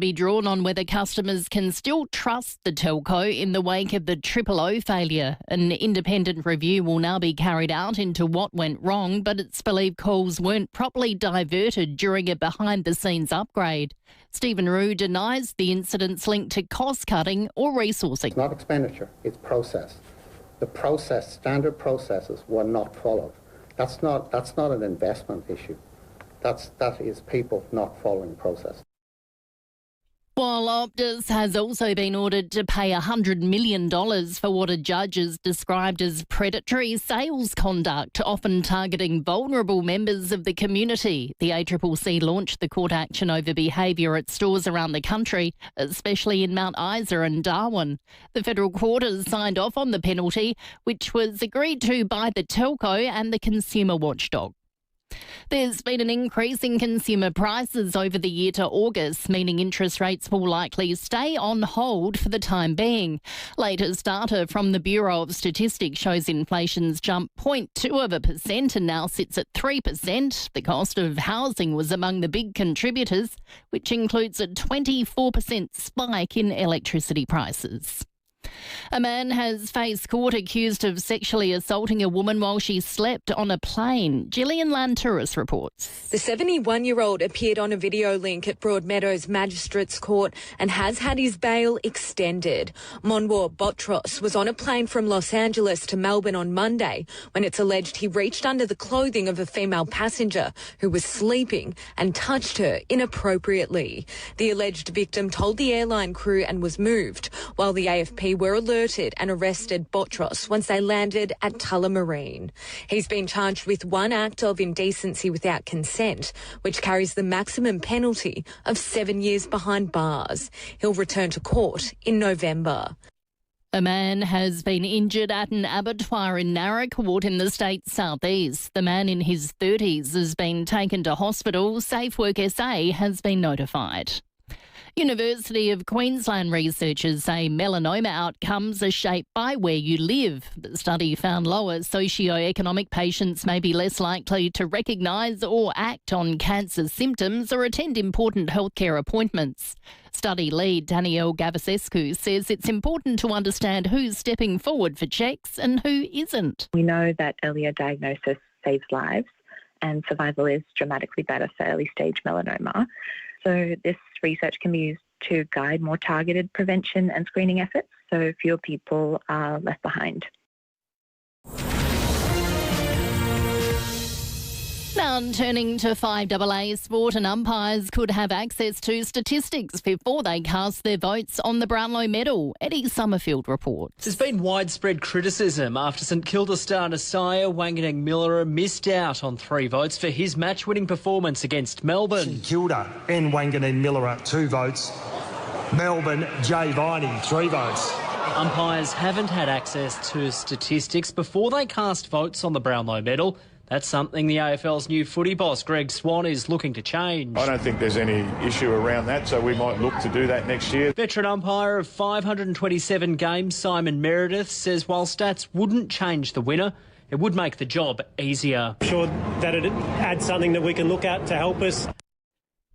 be drawn on whether customers can still trust the telco in the wake of the FIVEAA failure. An independent review will now be carried out into what went wrong, but it's believed calls weren't properly diverted during a behind-the-scenes upgrade. Stephen Rue denies the incident's linked to cost-cutting or resourcing. It's not expenditure, it's process. The standard processes were not followed. That's not an investment issue. That is people not following process. While Optus has also been ordered to pay $100 million for what a judge has described as predatory sales conduct, often targeting vulnerable members of the community. The ACCC launched the court action over behaviour at stores around the country, especially in Mount Isa and Darwin. The federal court has signed off on the penalty, which was agreed to by the telco and the consumer watchdog. There's been an increase in consumer prices over the year to August, meaning interest rates will likely stay on hold for the time being. Latest data from the Bureau of Statistics shows inflation's jumped 0.2% and now sits at 3%. The cost of housing was among the big contributors, which includes a 24% spike in electricity prices. A man has faced court accused of sexually assaulting a woman while she slept on a plane. Gillian Lanturis reports. The 71-year-old appeared on a video link at Broadmeadows Magistrates Court and has had his bail extended. Monwar Botros was on a plane from Los Angeles to Melbourne on Monday when it's alleged he reached under the clothing of a female passenger who was sleeping and touched her inappropriately. The alleged victim told the airline crew and was moved, while the AFP were alerted and arrested Botros once they landed at Tullamarine. He's been charged with one act of indecency without consent, which carries the maximum penalty of 7 years behind bars. He'll return to court in November. A man has been injured at an abattoir in Narracourt in the state's southeast. The man in his 30s has been taken to hospital. SafeWork SA has been notified. University of Queensland researchers say melanoma outcomes are shaped by where you live. The study found lower socioeconomic patients may be less likely to recognise or act on cancer symptoms or attend important healthcare appointments. Study lead Danielle Gavasescu says it's important to understand who's stepping forward for checks and who isn't. We know that earlier diagnosis saves lives and survival is dramatically better for early-stage melanoma. So this research can be used to guide more targeted prevention and screening efforts, so fewer people are left behind. Now turning to FIVEAA sport, and umpires could have access to statistics before they cast their votes on the Brownlow medal. Eddie Summerfield reports. There's been widespread criticism after St Kilda star Nasiah Wanganeen-Miller missed out on 3 votes for his match-winning performance against Melbourne. St Kilda and Wanganeen-Miller 2 votes. Melbourne, Jay Viney 3 votes. Umpires haven't had access to statistics before they cast votes on the Brownlow medal. That's something the AFL's new footy boss, Greg Swan, is looking to change. I don't think there's any issue around that, so we might look to do that next year. Veteran umpire of 527 games, Simon Meredith, says while stats wouldn't change the winner, it would make the job easier. I'm sure that it adds something that we can look at to help us.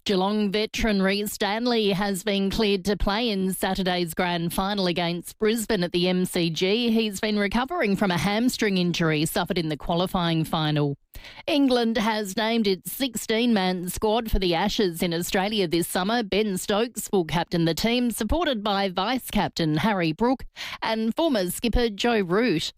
Geelong veteran Reece Stanley has been cleared to play in Saturday's grand final against Brisbane at the MCG. He's been recovering from a hamstring injury suffered in the qualifying final. England has named its 16-man squad for the Ashes in Australia this summer. Ben Stokes will captain the team, supported by vice-captain Harry Brook and former skipper Joe Root.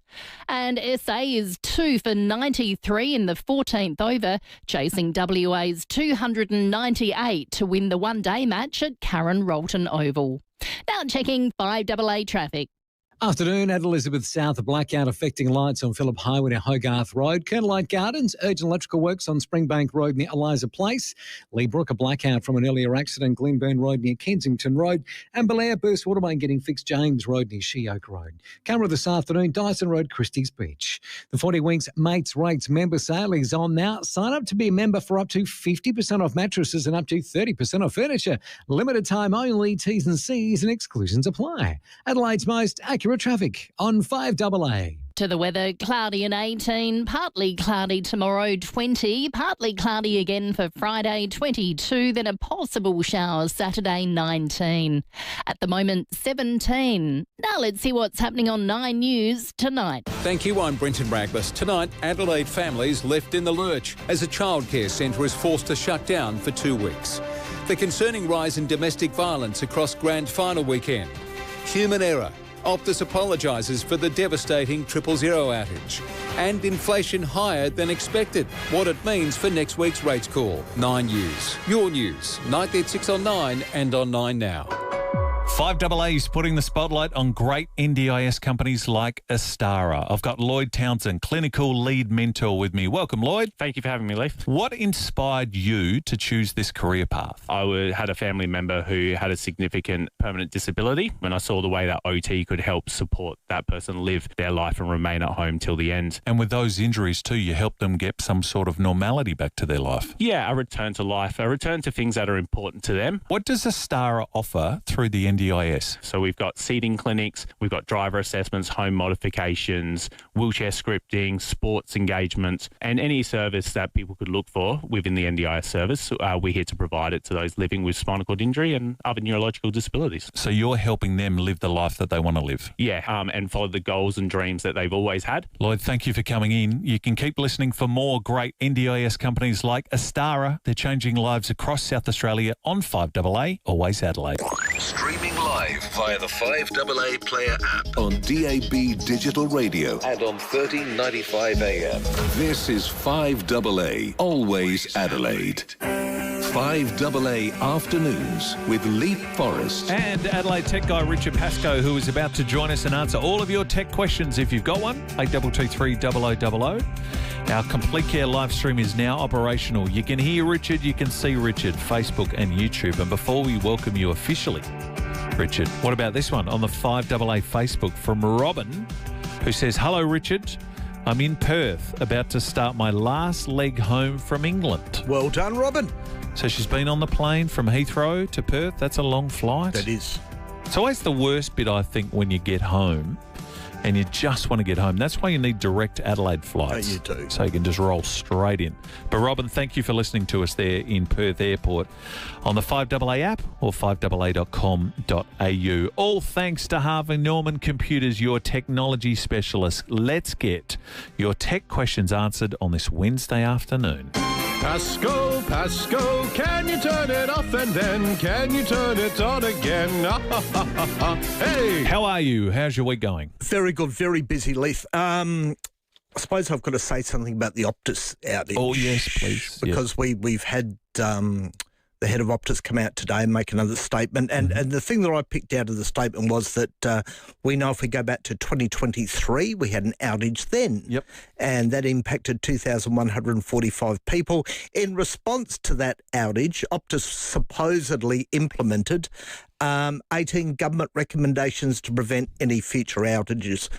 And SA is 2 for 93 in the 14th over, chasing WA's 298 to win the one-day match at Karen Rolton Oval. Now checking FIVEAA traffic. Afternoon at Elizabeth South, a blackout affecting lights on Phillip Highway to Hogarth Road. Kernlight Gardens, urgent electrical works on Springbank Road near Eliza Place. Leabrook, a blackout from an earlier accident, Glenburn Road near Kensington Road. And Belair, burst water main getting fixed, James Road near Sheoak Road. Camera this afternoon, Dyson Road, Christie's Beach. The 40 Winks Mates Rates member sale is on now. Sign up to be a member for up to 50% off mattresses and up to 30% off furniture. Limited time only, T's and C's and exclusions apply. Adelaide's most accurate traffic on FIVEAA. to the weather. Cloudy and 18, partly cloudy tomorrow, 20, partly cloudy again for Friday, 22, then a possible shower Saturday, 19. At the moment, 17. Now let's see what's happening on 9 News tonight. Thank you, I'm Brenton Raglas. Tonight, Adelaide families left in the lurch as a childcare centre is forced to shut down for 2 weeks. The concerning rise in domestic violence across Grand Final weekend. Human error. Optus apologises for the devastating 000 outage. And inflation higher than expected. What it means for next week's rates call. 9 News. Your news. Nightly at 6 on 9 and on 9 now. FIVEAA is putting the spotlight on great NDIS companies like Astara. I've got Lloyd Townsend, clinical lead mentor, with me. Welcome, Lloyd. Thank you for having me, Leith. What inspired you to choose this career path? I had a family member who had a significant permanent disability. When I saw the way that OT could help support that person live their life and remain at home till the end. And with those injuries too, you helped them get some sort of normality back to their life. Yeah, a return to life, a return to things that are important to them. What does Astara offer through the NDIS? So we've got seating clinics, we've got driver assessments, home modifications, wheelchair scripting, sports engagements, and any service that people could look for within the NDIS service. We're here to provide it to those living with spinal cord injury and other neurological disabilities. So you're helping them live the life that they want to live? Yeah, and follow the goals and dreams that they've always had. Lloyd, thank you for coming in. You can keep listening for more great NDIS companies like Astara. They're changing lives across South Australia on 5AA, always Adelaide. Streaming live via the 5AA Player app on DAB Digital Radio and on 1395 AM. This is 5AA, always Adelaide. 5AA Afternoons with Leith, Forrest. And Adelaide tech guy Richard Pascoe, who is about to join us and answer all of your tech questions if you've got one. 8223 0000. Our Complete Care live stream is now operational. You can hear Richard, you can see Richard, Facebook and YouTube. And before we welcome you officially, Richard, what about this one on the 5AA Facebook from Robin, who says, "Hello, Richard. I'm in Perth, about to start my last leg home from England." Well done, Robin. So she's been on the plane from Heathrow to Perth. That's a long flight. That is. It's always the worst bit, I think, when you get home and you just want to get home. That's why you need direct Adelaide flights. Oh, you do. So you can just roll straight in. But Robin, thank you for listening to us there in Perth Airport on the 5AA app or 5AA.com.au. All thanks to Harvey Norman Computers, your technology specialist. Let's get your tech questions answered on this Wednesday afternoon. Pasco, Pasco, can you turn it off and then can you turn it on again? Hey! How are you? How's your week going? Very good, very busy, Leith. I suppose I've got to say something about the Optus outage. Oh, yes, please. Because we've had the head of Optus come out today and make another statement. And the thing that I picked out of the statement was that we know if we go back to 2023, we had an outage then. Yep. And that impacted 2,145 people. In response to that outage, Optus supposedly implemented 18 government recommendations to prevent any future outages.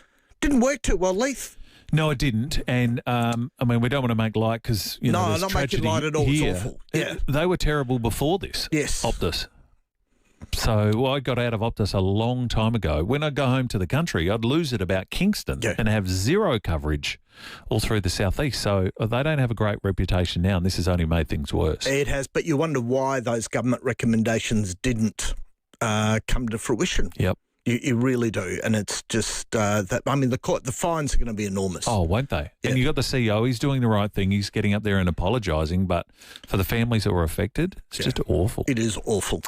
Didn't work too well, Leith. No, it didn't. And, I mean, we don't want to make light because, you know, there's tragedy. No, not making light at all. Here. It's awful. Yeah. They were terrible before this. Yes. Optus. So I got out of Optus a long time ago. When I go home to the country, I'd lose it about Kingston and have zero coverage all through the southeast. So they don't have a great reputation now, and this has only made things worse. It has, but you wonder why those government recommendations didn't come to fruition. Yep. You really do, and it's just that. I mean, the fines are going to be enormous. Oh, won't they? Yeah. And you got the CEO. He's doing the right thing. He's getting up there and apologising, but for the families that were affected, it's just awful. It is awful.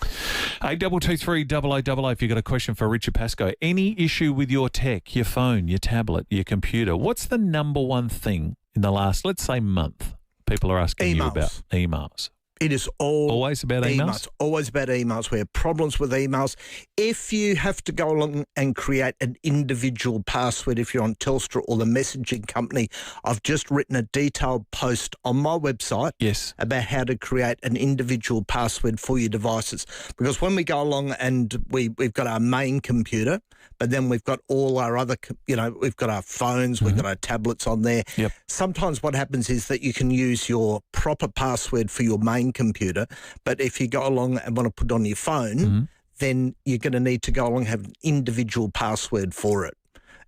8223 0000. If you've got a question for Richard Pascoe, any issue with your tech, your phone, your tablet, your computer, what's the number one thing in the last, let's say, month? People are asking you about emails. It is always about emails? Always about emails. We have problems with emails. If you have to go along and create an individual password, if you're on Telstra or the messaging company, I've just written a detailed post on my website about how to create an individual password for your devices. Because when we go along and we've got our main computer, but then we've got all our other, we've got our phones, we've got our tablets on there. Yep. Sometimes what happens is that you can use your proper password for your main computer, but if you go along and want to put it on your phone, then you're going to need to go along and have an individual password for it.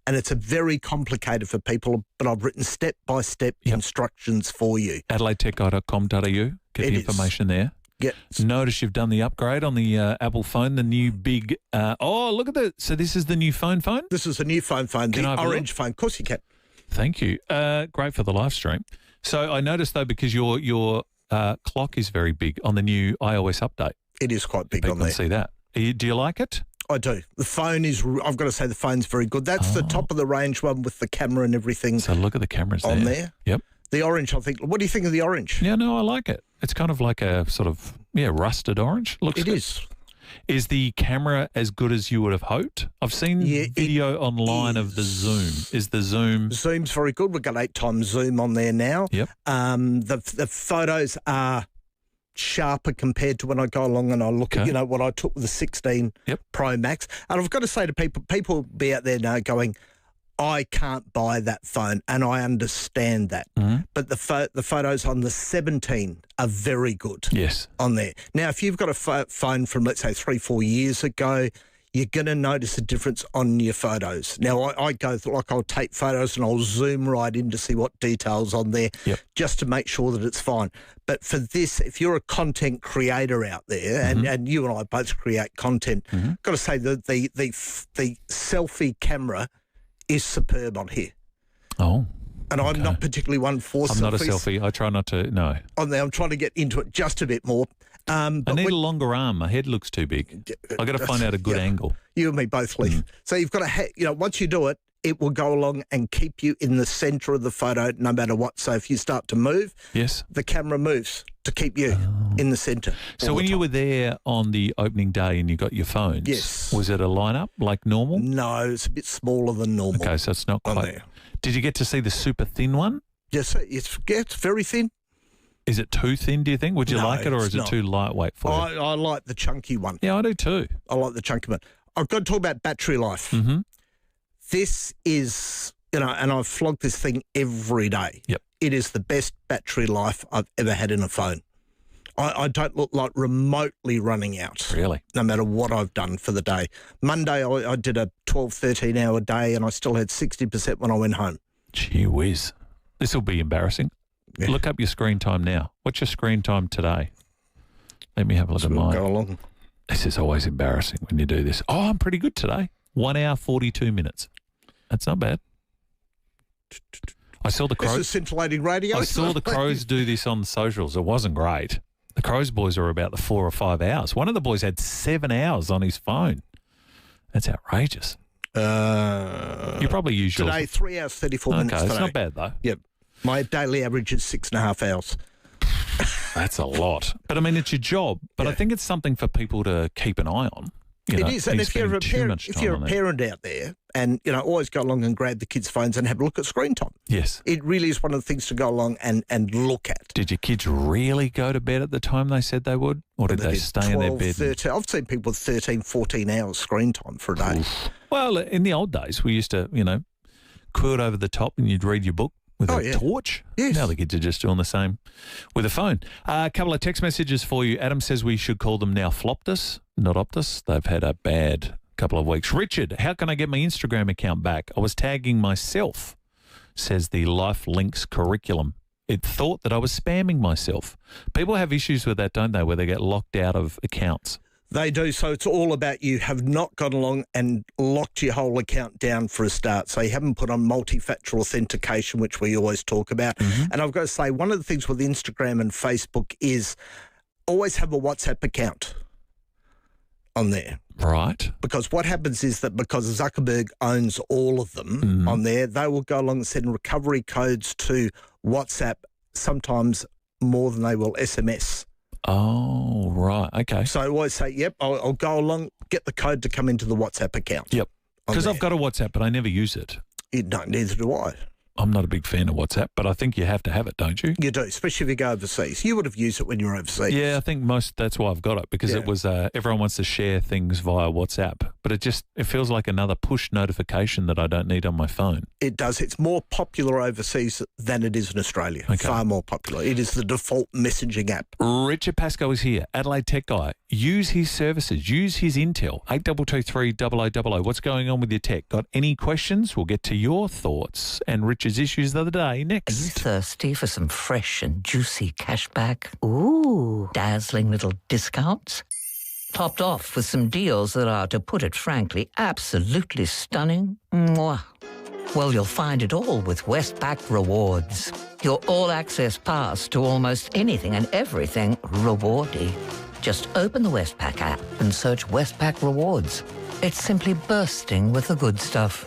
and it's a very complicated for people, but I've written step-by-step instructions for you. AdelaideTechGuide.com.au, get the information there. Yes. Notice you've done the upgrade on the Apple phone, the new big... look at that. So this is the new phone? This is a new phone, the orange phone. Of course you can. Thank you. Great for the live stream. So I noticed, though, because your clock is very big on the new iOS update. It is quite big on there. People can see that. Do you like it? I do. The phone is, I've got to say, the phone's very good. That's the top of the range one with the camera and everything. So look at the cameras on there. Yep. The orange, I think. What do you think of the orange? Yeah, no, I like it. It's kind of like a sort of, rusted orange. Looks good. It is. Is the camera as good as you would have hoped? I've seen video online of the zoom. Is the zoom... Zoom's very good. We've got 8 times zoom on there now. Yep. The photos are sharper compared to when I go along and I look at, what I took with the 16 Pro Max. And I've got to say to people will be out there now going, I can't buy that phone, and I understand that. Mm-hmm. But the photos on the 17 are very good. Yes. On there. Now, if you've got a phone from, let's say, 3-4 years ago, you're going to notice a difference on your photos. Now, I go through, I'll take photos and I'll zoom right in to see what details on there just to make sure that it's fine. But for this, if you're a content creator out there, and you and I both create content, I've got to say that the selfie camera is superb on here. Oh. And I'm not particularly one for selfies. I'm not a selfie. I try not to, no. On there, I'm trying to get into it just a bit more. I need a longer arm. My head looks too big. I've got to find out a good angle. You and me both, Leith. So you've got to, once you do it, it will go along and keep you in the centre of the photo no matter what. So if you start to move, the camera moves to keep you in the centre. So when you were there on the opening day and you got your phones, was it a lineup like normal? No, it's a bit smaller than normal. Okay, so it's not quite. There. Did you get to see the super thin one? Yes, it's very thin. Is it too thin, do you think? Would you like it, or is it too lightweight for you? I like the chunky one. Yeah, I do too. I like the chunky one. I've got to talk about battery life. Mm-hmm. This is, and I've flogged this thing every day. Yep. It is the best battery life I've ever had in a phone. I don't look like remotely running out. Really? No matter what I've done for the day. Monday, I did a 12, 13-hour day, and I still had 60% when I went home. Gee whiz. This will be embarrassing. Yeah. Look up your screen time now. What's your screen time today? Let me have a look at mine. Go along. This is always embarrassing when you do this. Oh, I'm pretty good today. 1 hour, 42 minutes. That's not bad. I saw the Crows. This is scintillating radio. I saw the Crows do this on the socials. It wasn't great. The Crows boys are about the 4 or 5 hours. One of the boys had 7 hours on his phone. That's outrageous. You probably use yours. Today, 3 hours, 34 minutes today. It's not bad, though. Yep. My daily average is 6.5 hours. That's a lot. But, I mean, it's your job. But I think it's something for people to keep an eye on. It is, and if you're a parent out there and, always go along and grab the kids' phones and have a look at screen time. Yes. It really is one of the things to go along and look at. Did your kids really go to bed at the time they said they would? Or did they stay in their bed? 13. I've seen people with 13, 14 hours screen time for a day. Oof. Well, in the old days, we used to, coo it over the top and you'd read your book with a torch. Yes. Now the kids are just doing the same with a phone. A couple of text messages for you. Adam says we should call them now Floptus, not Optus. They've had a bad couple of weeks. Richard, how can I get my Instagram account back? I was tagging myself, says the Life Links curriculum. It thought that I was spamming myself. People have issues with that, don't they, where they get locked out of accounts? They do. So it's all about you have not gone along and locked your whole account down for a start. So you haven't put on multi-factor authentication, which we always talk about. Mm-hmm. And I've got to say, one of the things with Instagram and Facebook is always have a WhatsApp account on there. Right. Because what happens is that because Zuckerberg owns all of them on there, they will go along and send recovery codes to WhatsApp, sometimes more than they will SMS. Oh, right. Okay. So I always say, yep, I'll go along, get the code to come into the WhatsApp account. Yep. Because I've got a WhatsApp, but I never use it. Neither do I. I'm not a big fan of WhatsApp, but I think you have to have it, don't you? You do, especially if you go overseas. You would have used it when you were overseas. Yeah, I think that's why I've got it, because it was everyone wants to share things via WhatsApp, but it feels like another push notification that I don't need on my phone. It does. It's more popular overseas than it is in Australia. Okay. Far more popular. It is the default messaging app. Richard Pascoe is here, Adelaide Tech Guy. Use his services. Use his intel. 8223 0000. What's going on with your tech? Got any questions? We'll get to your thoughts and Richard's issues of the day next. Are you thirsty for some fresh and juicy cashback? Ooh, dazzling little discounts? Topped off with some deals that are, to put it frankly, absolutely stunning? Mwah. Well, you'll find it all with Westpac Rewards. Your all-access pass to almost anything and everything rewardy. Just open the Westpac app and search Westpac Rewards. It's simply bursting with the good stuff.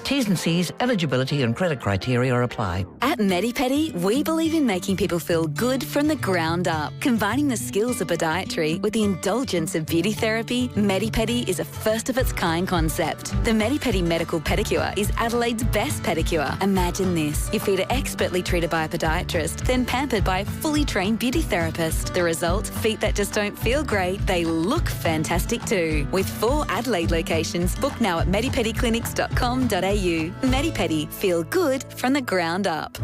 T's and C's, eligibility and credit criteria apply. At MediPedi, we believe in making people feel good from the ground up. Combining the skills of podiatry with the indulgence of beauty therapy, MediPedi is a first-of-its-kind concept. The MediPedi Medical Pedicure is Adelaide's best pedicure. Imagine this. Your feet are expertly treated by a podiatrist, then pampered by a fully trained beauty therapist. The result? Feet that just don't feel great, they look fantastic too. With 4 Adelaide locations, book now at medipediclinics.com.au. MediPedi, feel good from the ground up.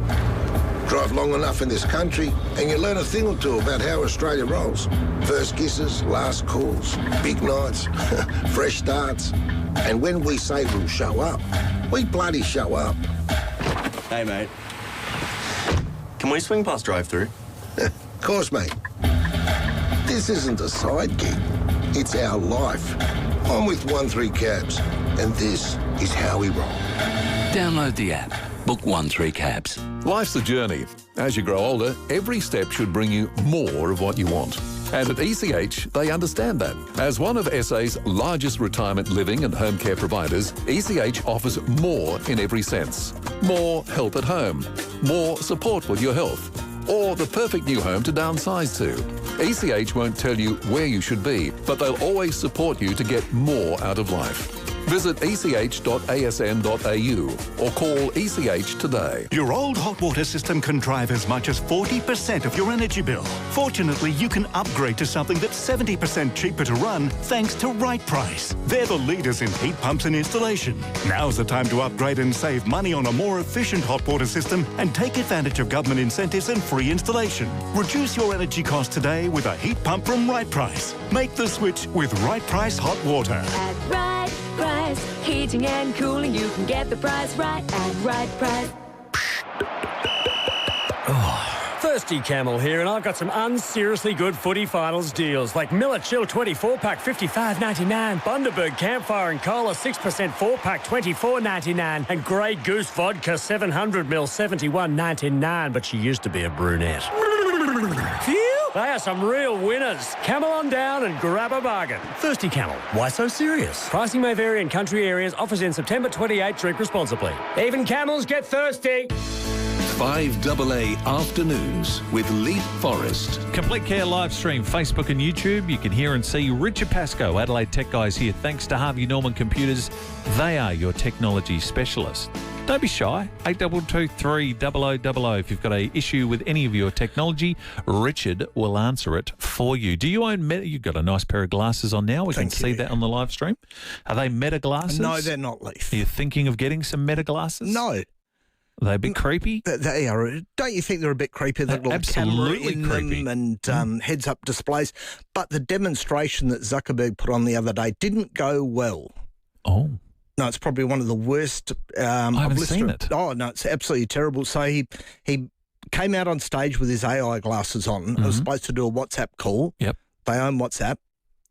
Drive long enough in this country and you learn a thing or two about how Australia rolls. First kisses, last calls, big nights, fresh starts. And when we say we'll show up, we bloody show up. Hey, mate. Can we swing past drive-through? Of course, mate. This isn't a side gig. It's our life. I'm with 13 Cabs, and this is how we roll. Download the app. Book 13 Cabs. Life's a journey. As you grow older, every step should bring you more of what you want. And at ECH, they understand that. As one of SA's largest retirement living and home care providers, ECH offers more in every sense. More help at home, more support with your health, or the perfect new home to downsize to. ECH won't tell you where you should be, but they'll always support you to get more out of life. Visit ech.asn.au or call ECH today. Your old hot water system can drive as much as 40% of your energy bill. Fortunately, you can upgrade to something that's 70% cheaper to run thanks to Right Price. They're the leaders in heat pumps and installation. Now's the time to upgrade and save money on a more efficient hot water system and take advantage of government incentives and free installation. Reduce your energy costs today with a heat pump from Right Price. Make the switch with Right Price Hot Water. At Right Price, heating and cooling, you can get the price right at Right Price. Thirsty Camel here, and I've got some unseriously good footy finals deals, like Miller Chill 24-pack, $55.99, Bundaberg Campfire and Cola 6% 4-pack, $24.99, and Grey Goose Vodka 700ml, $71.99, but she used to be a brunette. Phew! They are some real winners. Camel on down and grab a bargain. Thirsty Camel. Why so serious? Pricing may vary in country areas. Offers in September 28. Drink responsibly. Even camels get thirsty. 5AA Afternoons with Leith, Forrest. Complete Care live stream, Facebook and YouTube. You can hear and see Richard Pascoe, Adelaide Tech Guys here. Thanks to Harvey Norman Computers. They are your technology specialists. Don't be shy. 8223 0000. If you've got an issue with any of your technology, Richard will answer it for you. Do you own Meta? You've got a nice pair of glasses on now. We can see that on the live stream. Are they Meta glasses? No, they're not, Leith. Are you thinking of getting some Meta glasses? No. Are they a bit creepy? They are. Don't you think they're a bit creepy? They've got a camera in creepy. them and heads-up displays. But the demonstration that Zuckerberg put on the other day didn't go well. Oh. No, it's probably one of the worst. I haven't seen it. Oh, no, it's absolutely terrible. So he came out on stage with his AI glasses on. It was supposed to do a WhatsApp call. Yep. They own WhatsApp.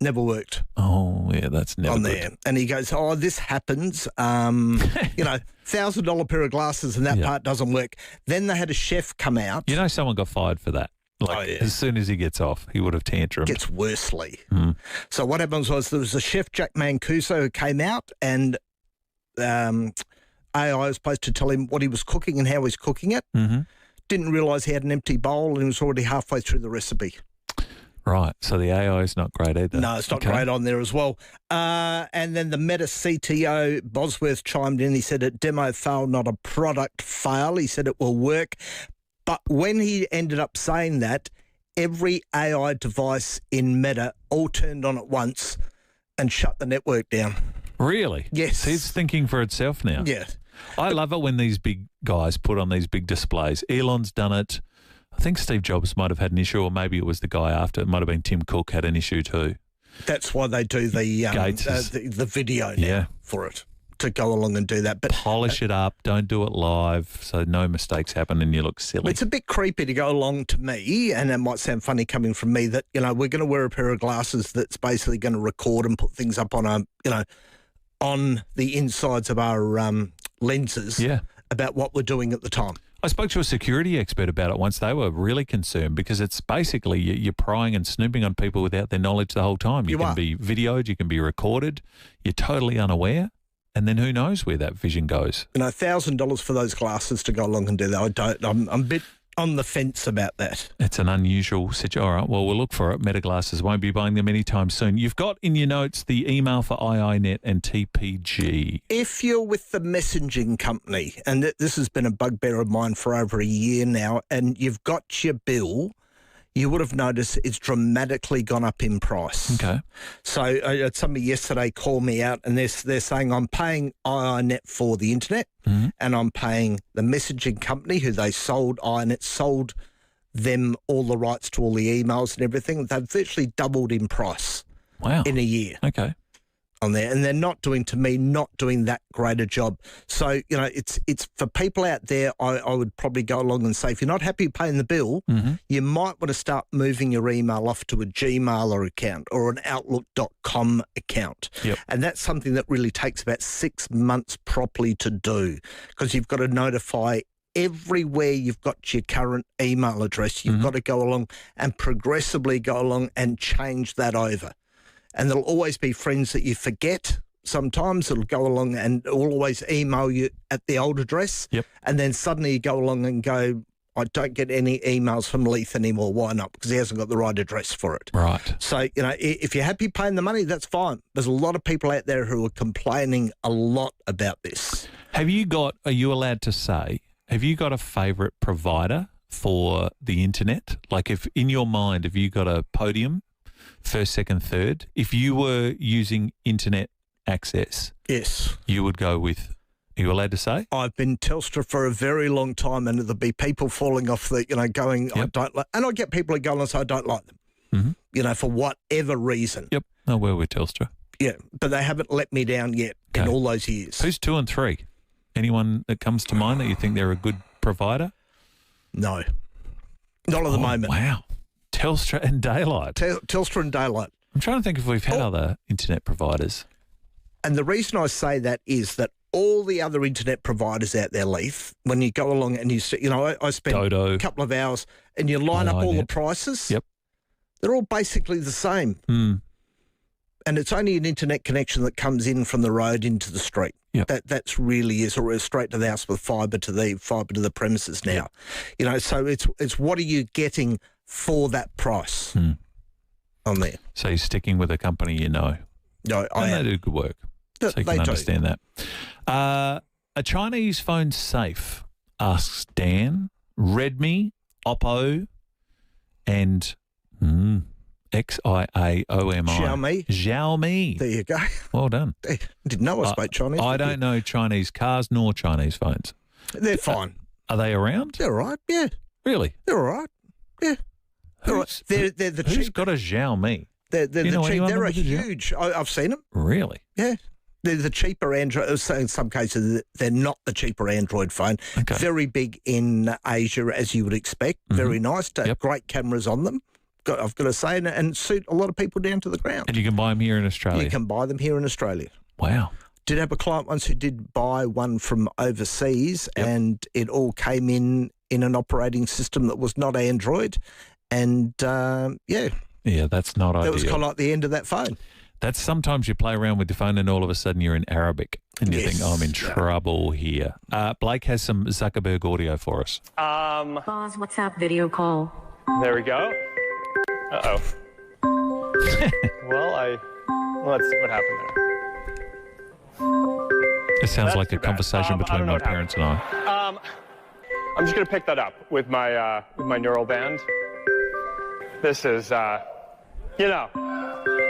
Never worked. Oh, yeah, that's never on good. there. And he goes, oh, this happens. $1,000 pair of glasses and that part doesn't work. Then they had a chef come out. You know someone got fired for that. As soon as he gets off, he would have tantrumed. Gets worsely. So what happens was there was a chef, Jack Mancuso, who came out and AI was supposed to tell him what he was cooking and how he's cooking it. Didn't realise he had an empty bowl and he was already halfway through the recipe. Right, so the AI is not great either. No, it's not great on there as well. And then the Meta CTO, Bosworth, chimed in. He said it demo fail, not a product fail. He said it will work. But when he ended up saying that, every AI device in Meta all turned on at once and shut the network down. Really? Yes. So it's thinking for itself now. Yeah. I love it when these big guys put on these big displays. Elon's done it. I think Steve Jobs might have had an issue, or maybe it was the guy after. It might have been Tim Cook had an issue too. That's why they do the video now for it, to go along and do that. But polish it up, don't do it live, so no mistakes happen and you look silly. It's a bit creepy to go along to me, and it might sound funny coming from me, that, we're going to wear a pair of glasses that's basically going to record and put things up on on the insides of our lenses about what we're doing at the time. I spoke to a security expert about it once. They were really concerned because it's basically you're prying and snooping on people without their knowledge the whole time. You can be videoed, you can be recorded, you're totally unaware, and then who knows where that vision goes. $1,000 for those glasses to go along and do that. I'm a bit on the fence about that. It's an unusual situation. All right, well, we'll look for it. Meta glasses, won't be buying them anytime soon. You've got in your notes the email for IINet and TPG. If you're with the messaging company, and this has been a bugbear of mine for over a year now, and you've got your bill, you would have noticed it's dramatically gone up in price. Okay. So somebody yesterday called me out, and they're saying I'm paying IINet for the internet, and I'm paying the messaging company who they sold. IINet sold them all the rights to all the emails and everything. They've virtually doubled in price. Wow. In a year. Okay. On there, and they're not doing that great a job. So, it's for people out there, I would probably go along and say, if you're not happy paying the bill, you might want to start moving your email off to a Gmail account or an Outlook.com account. Yep. And that's something that really takes about 6 months properly to do, because you've got to notify everywhere you've got your current email address. You've got to go along and progressively go along and change that over. And there'll always be friends that you forget. Sometimes it'll go along and it'll always email you at the old address. Yep. And then suddenly you go along and go, I don't get any emails from Leith anymore. Why not? Because he hasn't got the right address for it. Right. So, if you're happy paying the money, that's fine. There's a lot of people out there who are complaining a lot about this. Are you allowed to say, have you got a favourite provider for the internet? Like, if in your mind, have you got a podium? First, second, third. If you were using internet access, yes, you would go with. Are you allowed to say? I've been Telstra for a very long time, and there'll be people falling off the, going, I don't like, and I get people who go and say I don't like them, for whatever reason. Yep. No, we're with Telstra. Yeah, but they haven't let me down yet in all those years. Who's 2 and 3? Anyone that comes to mind that you think they're a good provider? No, not at the moment. Wow. Telstra and Daylight. Telstra and Daylight. I'm trying to think if we've had other internet providers. And the reason I say that is that all the other internet providers out there, Leith, when you go along and I spent a couple of hours and you line up all the prices. Yep. They're all basically the same. And it's only an internet connection that comes in from the road into the street. Yep. That's really is, or straight to the house with fibre to the premises now. Yep. So it's what are you getting for that price on there? So you're sticking with a company No, they do good work. So you can understand that. A Chinese phone safe, asks Dan, Redmi, Oppo, and Xiaomi. Xiaomi. There you go. Well done. Didn't know I spoke Chinese. I don't know Chinese cars nor Chinese phones. They're fine. Are they around? They're all right, yeah. Really? They're all right, yeah. Who's got a Xiaomi? They're huge. I've seen them. Really? Yeah. They're the cheaper Android. In some cases, they're not the cheaper Android phone. Okay. Very big in Asia, as you would expect. Very nice. Great cameras on them. I've got to say, and suit a lot of people down to the ground. And you can buy them here in Australia? You can buy them here in Australia. Wow. Did have a client once who did buy one from overseas, and it all came in an operating system that was not Android. And, Yeah, that's not ideal. That was kind of like the end of that phone. That's sometimes you play around with your phone and all of a sudden you're in Arabic and you think, I'm in trouble here. Blake has some Zuckerberg audio for us. Pause WhatsApp video call. There we go. Uh-oh. Let's see what happened there. It sounds like a conversation between my parents and I. I'm just going to pick that up with my neural band. This is, it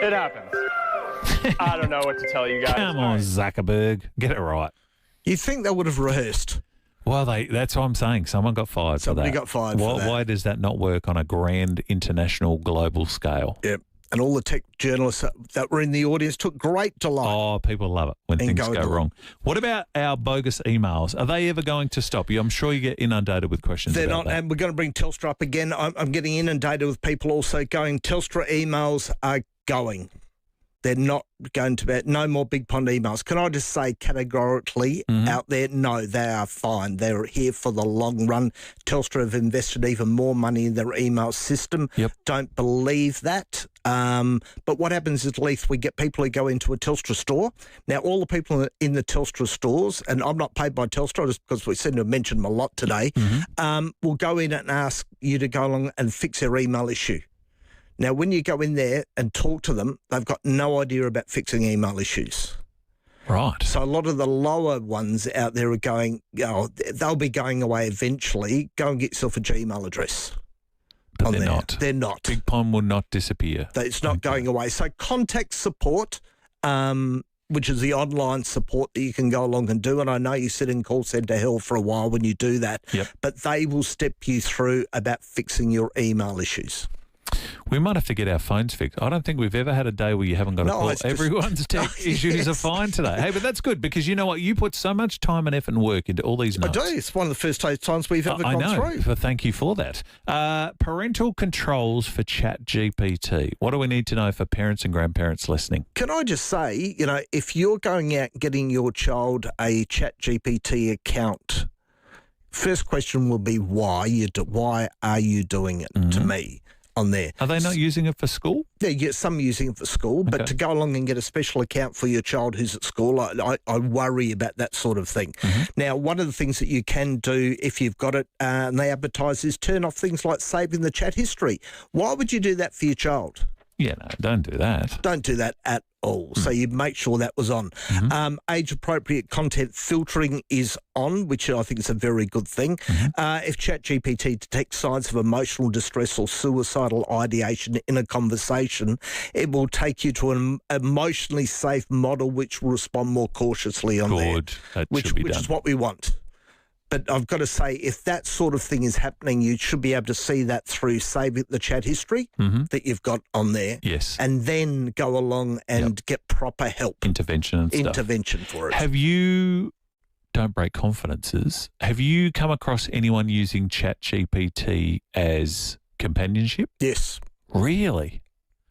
happens. I don't know what to tell you guys. Come on, Zuckerberg. Get it right. You think they would have rehearsed? Well, that's what I'm saying. Someone got fired for that. Somebody got fired for that. Why does that not work on a grand international global scale? Yep. And all the tech journalists that were in the audience took great delight. Oh, people love it when things go wrong. What about our bogus emails? Are they ever going to stop? I'm sure you get inundated with questions They're about not, that. and we're going to bring Telstra up again. I'm getting inundated with people also going, Telstra emails are going. They're not going to be, no more Big Pond emails. Can I just say categorically out there, no, they are fine. They're here for the long run. Telstra have invested even more money in their email system. Yep. Don't believe that. But what happens is, Leith, we get people who go into a Telstra store. Now, all the people in the Telstra stores, and I'm not paid by Telstra just because we seem to have mentioned them a lot today, will go in and ask you to go along and fix their email issue. Now, when you go in there and talk to them, they've got no idea about fixing email issues. Right. So a lot of the lower ones out there are going, they'll be going away eventually. Go and get yourself a Gmail address. But they're not. They're not. Big Pond will not disappear. It's not going away. So contact support, which is the online support that you can go along and do. And I know you sit in call centre hell for a while when you do that. Yep. But they will step you through about fixing your email issues. We might have to get our phones fixed. I don't think we've ever had a day where you haven't got a call. Everyone's tech issues are fine today. Hey, but that's good because you know what? You put so much time and effort and work into all these notes. I do. It's one of the first times we've ever gone through. So thank you for that. Parental controls for ChatGPT. What do we need to know for parents and grandparents listening? Can I just say, if you're going out and getting your child a ChatGPT account, first question will be why are you doing it to me? On there. Are they not using it for school? Yeah, some using it for school, but to go along and get a special account for your child who's at school, I worry about that sort of thing. Now, one of the things that you can do if you've got it and they advertise is turn off things like saving the chat history. Why would you do that for your child? Yeah, no, don't do that. Don't do that at all. So you make sure that was on. Age-appropriate content filtering is on, which I think is a very good thing. If ChatGPT detects signs of emotional distress or suicidal ideation in a conversation, it will take you to an emotionally safe model which will respond more cautiously on there. Which is what we want. But I've got to say, if that sort of thing is happening, you should be able to see that through saving the chat history that you've got on there. Yes. And then go along and get proper help. Intervention and stuff. Intervention for it. Have you, don't break confidences, have you come across anyone using ChatGPT as companionship? Yes. Really?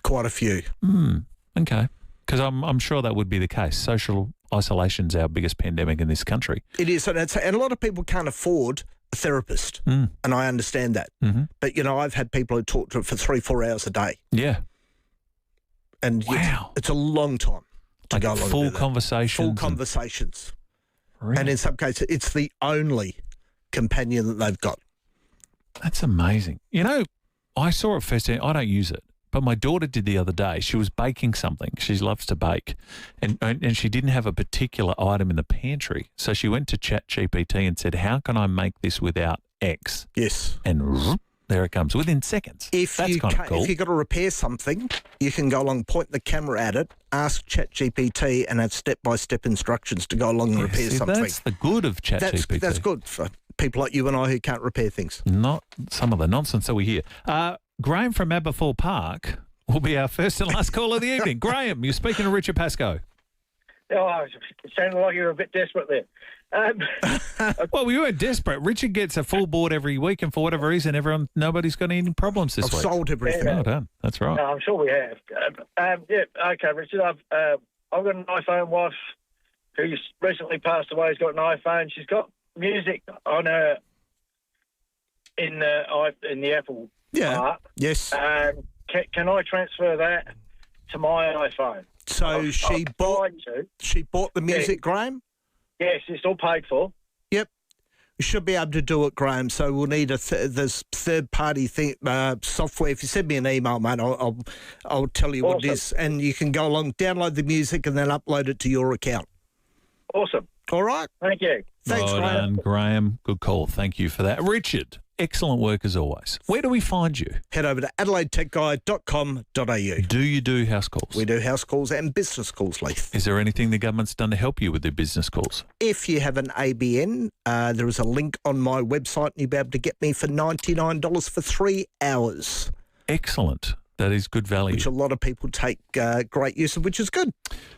Quite a few. Okay. Because I'm sure that would be the case. Social isolation's our biggest pandemic in this country. It is, and a lot of people can't afford a therapist, and I understand that. But, I've had people who talk to it for 3-4 hours a day. Yeah. And it's a long time to go along full conversations. Full conversations. Really? And in some cases, it's the only companion that they've got. That's amazing. I saw it firsthand. I don't use it. But my daughter did the other day. She was baking something. She loves to bake. And she didn't have a particular item in the pantry. So she went to ChatGPT and said, how can I make this without X? Yes. And there it comes within seconds. That's kind of cool. If you've got to repair something, you can go along, point the camera at it, ask ChatGPT and have step-by-step instructions to go along and repair something. That's the good of ChatGPT. That's good for people like you and I who can't repair things. Not some of the nonsense that we hear. Graham from Aberfoyle Park will be our first and last call of the evening. Graham, you're speaking to Richard Pascoe. Oh, it sounded like you were a bit desperate there. Well, we weren't desperate. Richard gets a full board every week, and for whatever reason, nobody's got any problems this week. I've sold everything. Well done. That's right. No, I'm sure we have. Okay, Richard. I've got an iPhone wife who's recently passed away. Has got an iPhone. She's got music on her in the Apple. Yes. Can I transfer that to my iPhone? So she bought the music, Graham? Yes, it's all paid for. Yep. We should be able to do it, Graham. So we'll need there's third-party software. If you send me an email, mate, I'll tell you what it is. And you can go along, download the music and then upload it to your account. Awesome. All right. Thank you. Thanks, well Graham. done, Graham. Good call. Thank you for that. Richard Excellent work as always. Where do we find you? Head over to adelaidetechguide.com.au. Do you do house calls? We do house calls and business calls, Leith. Is there anything the government's done to help you with their business calls? If you have an ABN, there is a link on my website and you'll be able to get me for $99 for 3 hours. Excellent. That is good value. Which a lot of people take great use of, which is good.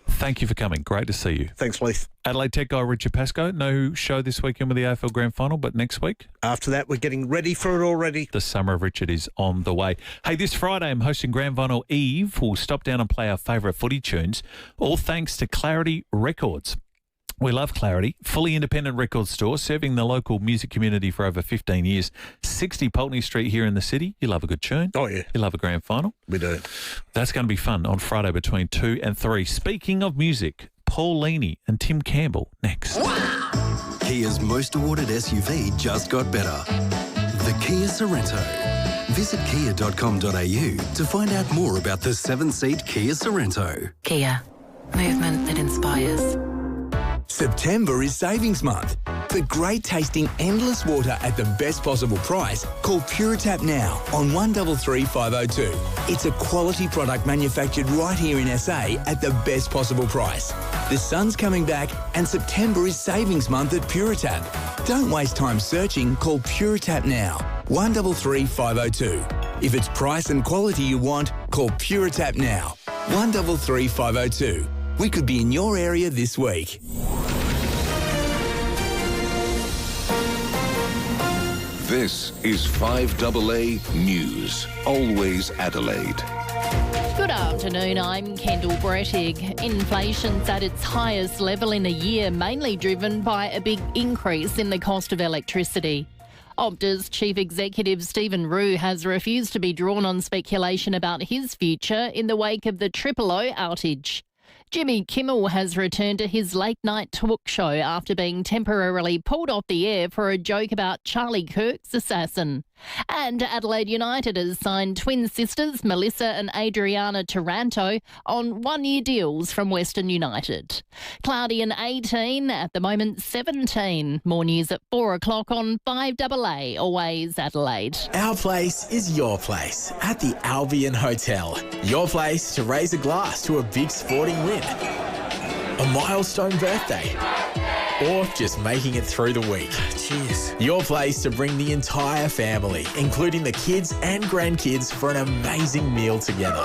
Thank you for coming. Great to see you. Thanks, Leith. Adelaide Tech guy Richard Pascoe. No show this weekend with the AFL Grand Final, but next week? After that, we're getting ready for it already. The summer of Richard is on the way. Hey, this Friday I'm hosting Grand Final Eve. We'll stop down and play our favourite footy tunes, all thanks to Clarity Records. We love Clarity, fully independent record store, serving the local music community for over 15 years. 60 Pulteney Street here in the city. You love a good tune. Oh, yeah. You love a grand final. We do. That's going to be fun on Friday between 2 and 3. Speaking of music, Paul Leaney and Tim Campbell next. Kia's most awarded SUV just got better. The Kia Sorrento. Visit kia.com.au to find out more about the 7-seat Kia Sorrento. Kia. Movement that inspires. September is savings month. For great tasting endless water at the best possible price, call Puritap now on 133502. It's a quality product manufactured right here in SA at the best possible price. The sun's coming back and September is savings month at Puritap. Don't waste time searching, call Puritap now. 133502. If it's price and quality you want, call Puritap now. 133502. We could be in your area this week. This is 5AA News. Always Adelaide. Good afternoon, I'm Kendall Brettig. Inflation's at its highest level in a year, mainly driven by a big increase in the cost of electricity. Optus Chief Executive Stephen Roux has refused to be drawn on speculation about his future in the wake of the FIVEAA outage. Jimmy Kimmel has returned to his late-night talk show after being temporarily pulled off the air for a joke about Charlie Kirk's assassin. And Adelaide United has signed twin sisters Melissa and Adriana Taranto on one-year deals from Western United. Cloudy and 18, at the moment 17. More news at 4 o'clock on 5AA, always Adelaide. Our place is your place at the Albion Hotel. Your place to raise a glass to a big sporting win, a milestone birthday, or just making it through the week. Cheers. Your place to bring the entire family, including the kids and grandkids, for an amazing meal together.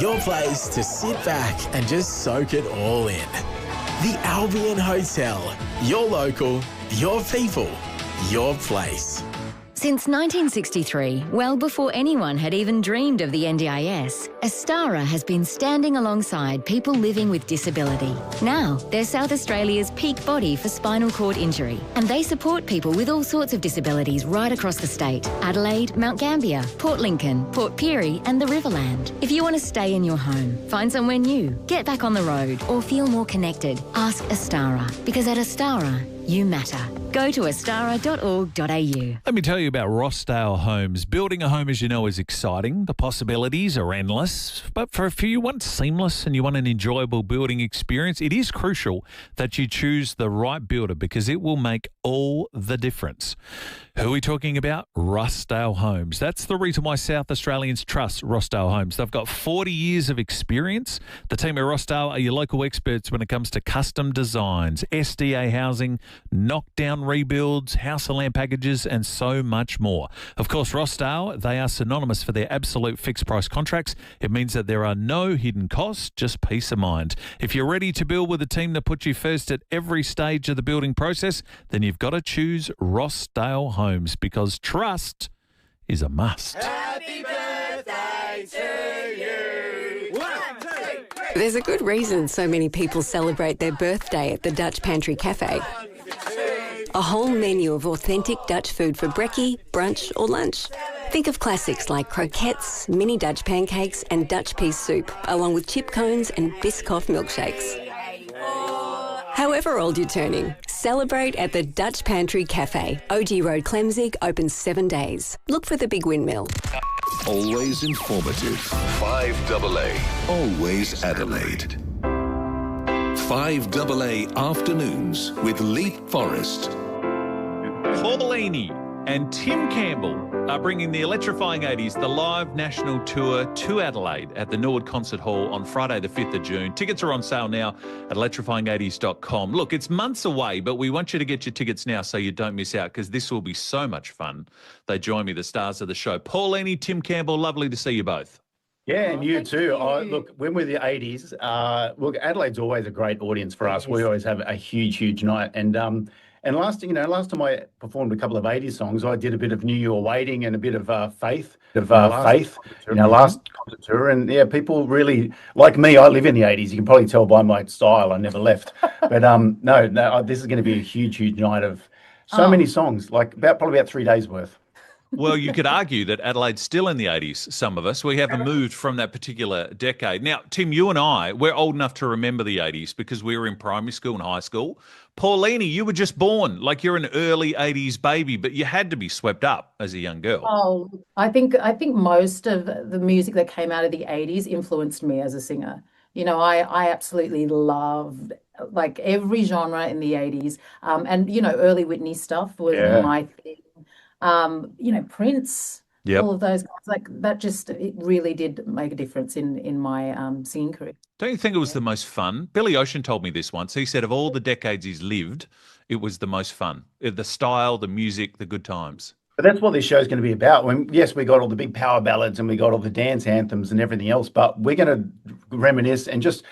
Your place to sit back and just soak it all in. The Albion Hotel. Your local, your people, your place. Since 1963, well before anyone had even dreamed of the NDIS, Astara has been standing alongside people living with disability. Now, they're South Australia's peak body for spinal cord injury, and they support people with all sorts of disabilities right across the state. Adelaide, Mount Gambier, Port Lincoln, Port Pirie and the Riverland. If you want to stay in your home, find somewhere new, get back on the road or feel more connected, ask Astara, because at Astara, you matter. Go to astara.org.au. Let me tell you about Rossdale Homes. Building a home, as you know, is exciting. The possibilities are endless. But for if you want seamless and you want an enjoyable building experience, it is crucial that you choose the right builder because it will make all the difference. Who are we talking about? Rossdale Homes. That's the reason why South Australians trust Rossdale Homes. They've got 40 years of experience. The team at Rossdale are your local experts when it comes to custom designs, SDA housing, knockdown rebuilds, house and land packages, and so much more. Of course, Rossdale, they are synonymous for their absolute fixed price contracts. It means that there are no hidden costs, just peace of mind. If you're ready to build with a team that puts you first at every stage of the building process, then you've got to choose Rossdale Homes because trust is a must. Happy birthday to you. 1, 2, 3. There's a good reason so many people celebrate their birthday at the Dutch Pantry Cafe. A whole menu of authentic Dutch food for brekkie, brunch or lunch. Think of classics like croquettes, mini Dutch pancakes and Dutch pea soup, along with chip cones and Biscoff milkshakes. However old you're turning, celebrate at the Dutch Pantry Cafe. OG Road, Clemzig, open 7 days. Look for the big windmill. Always informative. 5AA. Always Adelaide. 5AA Afternoons with Leith Forrest. Paul Leaney and Tim Campbell are bringing the electrifying 80s, the live national tour to Adelaide at the Nord Concert Hall on Friday the 5th of June. Tickets are on sale now at electrifying80s.com. Look, it's months away, but we want you to get your tickets now so you don't miss out, because this will be so much fun. They join me, the stars of the show. Paulini, Tim Campbell, lovely to see you both. Yeah, and you too. Look, when we're the 80s, look, Adelaide's always a great audience for us. We always have a huge night. And last time I performed a couple of 80s songs, I did a bit of Knew You Were Waiting and a bit of Faith. Last concert tour. And yeah, people really, like me, I live in the 80s. You can probably tell by my style, I never left. But no, this is going to be a huge night of so many songs, like probably about 3 days worth. Well, you could argue that Adelaide's still in the 80s, some of us. We haven't moved from that particular decade. Now, Tim, you and I, we're old enough to remember the 80s because we were in primary school and high school. Paulini, you were just born, like you're an early 80s baby, but you had to be swept up as a young girl. Oh, I think most of the music that came out of the 80s influenced me as a singer. You know, I absolutely loved like every genre in the 80s. And, you know, early Whitney stuff was my thing. Prince, all of those guys, like that it really did make a difference in my singing career. Don't you think it was the most fun? Billy Ocean told me this once. He said of all the decades he's lived, it was the most fun. The style, the music, the good times. But that's what this show's going to be about. Yes, we got all the big power ballads and we got all the dance anthems and everything else, but we're going to reminisce and just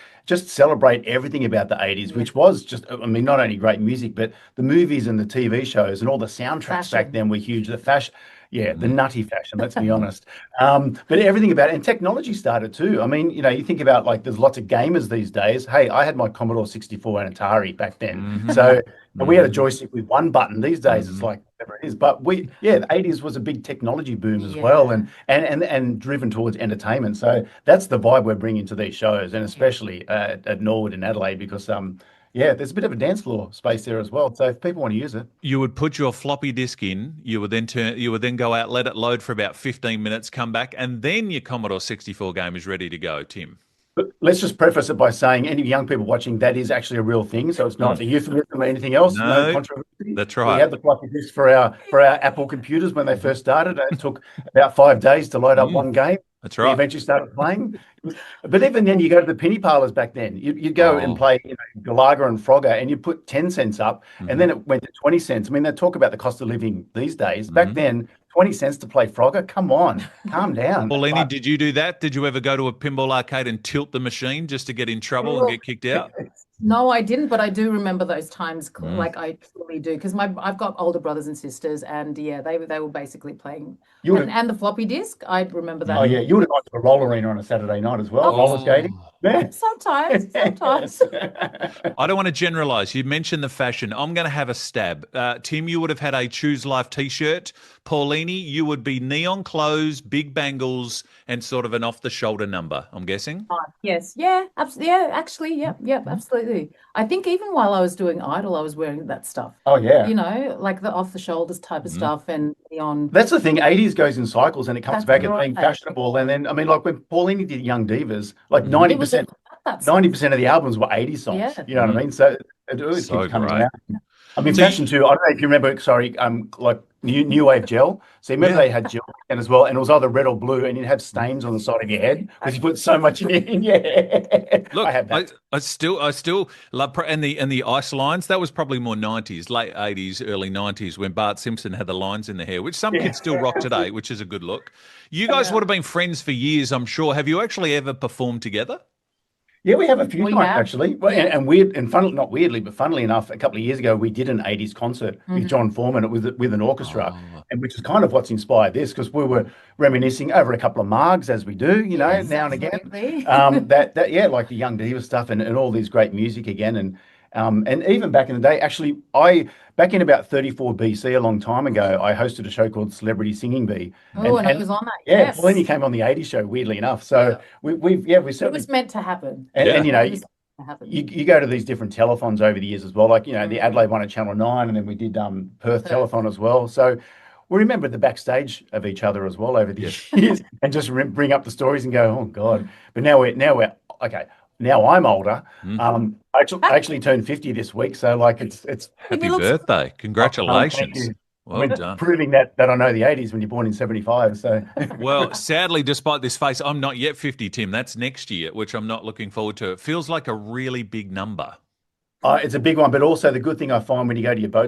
celebrate everything about the 80s, which was just, I mean, not only great music, but the movies and the TV shows and all the soundtracks back then were huge. The fashion, the nutty fashion, let's be honest. But everything about it, and technology started too. I mean, you know, you think about like there's lots of gamers these days. Hey, I had my Commodore 64 and Atari back then. So we had a joystick with one button. These days it's like whatever it is. But the 80s was a big technology boom as well, and driven towards entertainment. So that's the vibe we're bringing to these shows, and especially at Norwood in Adelaide, because there's a bit of a dance floor space there as well. So if people want to use it, you would put your floppy disk in. You would then go out, let it load for about 15 minutes, come back, and then your Commodore 64 game is ready to go. Tim. But let's just preface it by saying, any young people watching, that is actually a real thing. So it's not a euphemism or anything else. No controversy. That's right. We had the floppy disk for our Apple computers when they first started. It took about 5 days to load up one game. That's right. We eventually started playing. But even then, you go to the penny parlors back then. You'd go and play Galaga and Frogger, and you put 10 cents up, and then it went to 20 cents. I mean, they talk about the cost of living these days. Back then, 20 cents to play Frogger? Come on, calm down. Paulini, did you do that? Did you ever go to a pinball arcade and tilt the machine just to get in trouble and get kicked out? No, I didn't, but I do remember those times. Like I truly do, because I've got older brothers and sisters, and they were basically playing. And the floppy disk, I remember that. Oh yeah, you would have gone to a roller arena on a Saturday night as well, roller skating. Yeah. Sometimes. I don't want to generalise. You mentioned the fashion. I'm going to have a stab. Tim, you would have had a Choose Life T-shirt. Paulini, you would be neon clothes, big bangles, and sort of an off-the-shoulder number, I'm guessing? Yes. Yeah, absolutely. Yeah, actually, yeah, absolutely. I think even while I was doing Idol, I was wearing that stuff. Oh, yeah. You know, like the off-the-shoulders type of stuff and neon. That's the thing. 80s goes in cycles and it comes back at being fashionable. And then, I mean, like when Paulini did Young Divas, like 90% of the albums were 80s songs. Yeah. You know what I mean? So it always keeps coming around. I mean, fashion too. I don't know if you remember, like New Wave gel. So remember they had gel and as well, and it was either red or blue, and you'd have stains on the side of your head because you put so much in it. Yeah. Look, I still love and the ice lines. That was probably more 90s, late 80s, early 90s when Bart Simpson had the lines in the hair, which some kids still rock today, which is a good look. You guys would have been friends for years, I'm sure. Have you actually ever performed together? Yeah, we have a few times actually. Well, and weird and fun, not weirdly, but funnily enough, a couple of years ago we did an 80s concert with John Foreman. It was with an orchestra, and which is kind of what's inspired this, because we were reminiscing over a couple of margs as we do, you know, now and again. Like the Young Diva stuff and all these great music again. And even back in the day, actually, back in about 34 BC, a long time ago, I hosted a show called Celebrity Singing Bee. Oh, and I was on that. Yeah, yes. well, then you came on the 80s show, weirdly enough. So we certainly. It was meant to happen. And you know, you go to these different telethons over the years as well. Like, you know, the Adelaide one at Channel 9, and then we did Perth telethon as well. So we remember the backstage of each other as well over the years, and just bring up the stories and go, oh God. But now we're okay. Now I'm older. I actually turned 50 this week, so like it's happy birthday! Congratulations! Well done. Proving that I know the 80s when you're born in 75. So, well, sadly, despite this face, I'm not yet 50, Tim. That's next year, which I'm not looking forward to. It feels like a really big number. it's a big one, but also the good thing I find when you go to your I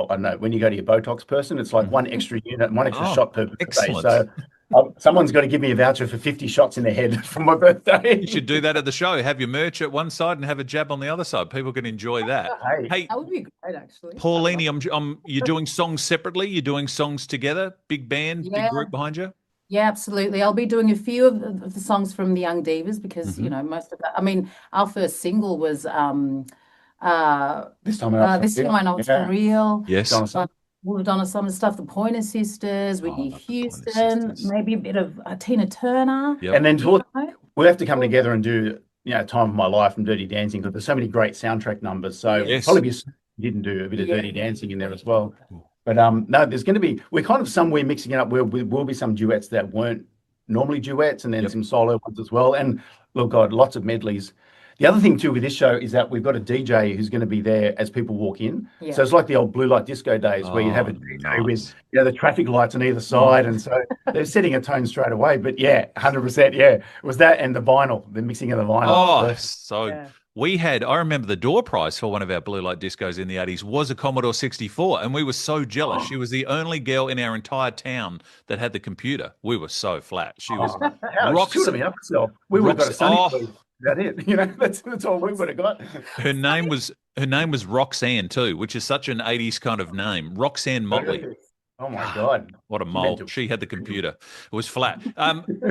don't know, when you go to your Botox person, it's like one extra unit, one extra shot per birthday. Excellent. So someone's got to give me a voucher for 50 shots in the head for my birthday. You should do that at the show. Have your merch at one side and have a jab on the other side. People can enjoy that. Hey, that would be great, actually. Pauline, you're doing songs separately. You're doing songs together. Big band, big group behind you. Yeah, absolutely. I'll be doing a few of the songs from the Young Divas because you know most of that. I mean, our first single was This Time I Know It's For Real. Yes. We've done some of the stuff, the Pointer Sisters, Whitney Houston, maybe a bit of Tina Turner. Yep. And then we'll have to come together and do, Time of My Life and Dirty Dancing because there's so many great soundtrack numbers. So probably didn't do a bit of Dirty Dancing in there as well. But no, there's going to be, we're kind of somewhere mixing it up where there will be some duets that weren't normally duets and then some solo ones as well. And look, God, lots of medleys. The other thing too with this show is that we've got a DJ who's going to be there as people walk in. Yeah. So it's like the old blue light disco days where you have a DJ with the traffic lights on either side, and so they're setting a tone straight away. But 100%, it was that and the vinyl, the mixing of the vinyl. I remember the door prize for one of our blue light discos in the 80s was a Commodore 64, and we were so jealous. She was the only girl in our entire town that had the computer. We were so flat. She was we would have got a Sunny That it, that's all we would have got. Her name was Roxanne too, which is such an 80s kind of name. Roxanne Motley. Oh my God. What a mole. She had the computer. It was flat.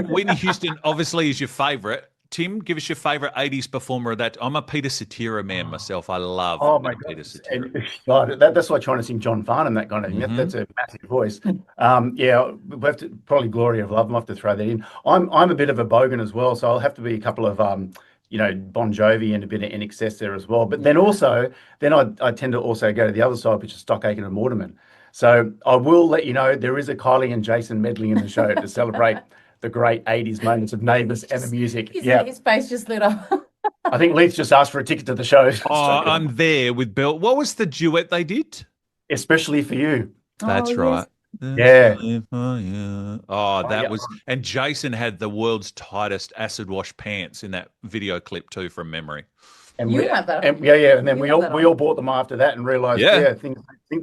Whitney Houston obviously is your favorite. Tim, give us your favorite 80s performer of that. I'm a Peter Cetera man myself. I love Peter Cetera. God, that's like trying to sing John Farnham, that kind of thing. That's a massive voice. We have to probably Glory of Love. I'll have to throw that in. I'm a bit of a bogan as well, so I'll have to be a couple of Bon Jovi and a bit of NXS there as well. But then I tend to also go to the other side, which is Stock Aitken and Mortimer. So I will let you know there is a Kylie and Jason medley in the show to celebrate the great 80s moments of Neighbours and the music. His face just lit up. I think Leith just asked for a ticket to the show. I'm there with Bill. What was the duet they did? Especially for You. That's right. Yeah. That was, and Jason had the world's tightest acid wash pants in that video clip too, from memory. And you have that. And then we all bought them after that and realised,